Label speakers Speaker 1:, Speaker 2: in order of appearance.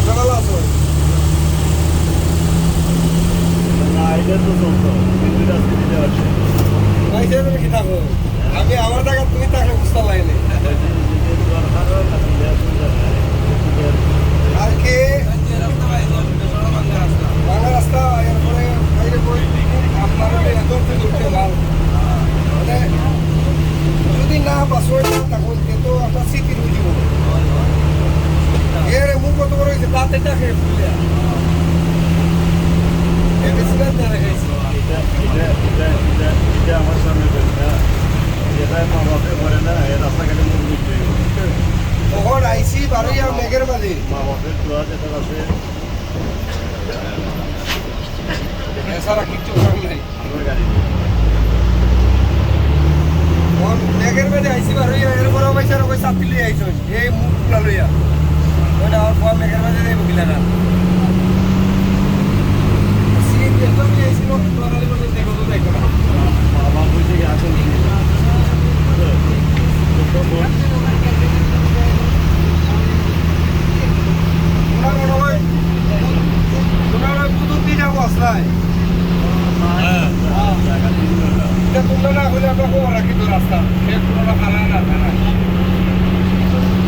Speaker 1: আপনি ভালো আছো?
Speaker 2: না এটা তো চলতো কিন্তু আজকে দিতে পারছে
Speaker 1: ভাই তুমি কি থাকো? আমি আমার জায়গা তুমি থাকলে বুঝতে পারিনি। কালকে বাংলা রাস্তা এরপরে বাইরে বই আপনার এত ঘুরতে মাল মানে যদি না পাসওয়ার্ড না তখন কিন্তু আপনার স্মৃতি রয়ে যাব এর মুখ কত বড় হয়েছে তাতে টাকা ফুলে এবেছিলেন না রেখেছি
Speaker 2: এটা আমার সামনে এটা মা বাপে করে না এই রাস্তাঘাটে মুখ বুঝতে
Speaker 1: তখন আইসি বারোইয়া মেঘের মাঝে
Speaker 2: মা বাপের দোয়া যেটা আছে
Speaker 1: এছাড়া কিচ্ছু করার নাই
Speaker 2: আমার গাড়ি
Speaker 1: তখন মেঘের মাঝে আইসি বারোইয়া এর বড় পয়সা ওই সাথী লিয়ে আইস এই মুখ খোলা লইয়া ওইটা আমার পর মেঘের মাঝে দেবো কিনা না সিট একদম নিয়ে আইসিল তোরালি বলে দেখো তো দেখো না
Speaker 2: মা বাপ হয়েছে কি আসল
Speaker 1: ওনারা বুধুর দিয়ে যাবো আসলায় এটা তোমরা না হলে আমরা খবর রাখি তো রাস্তা সে পুরোটা খারাপ না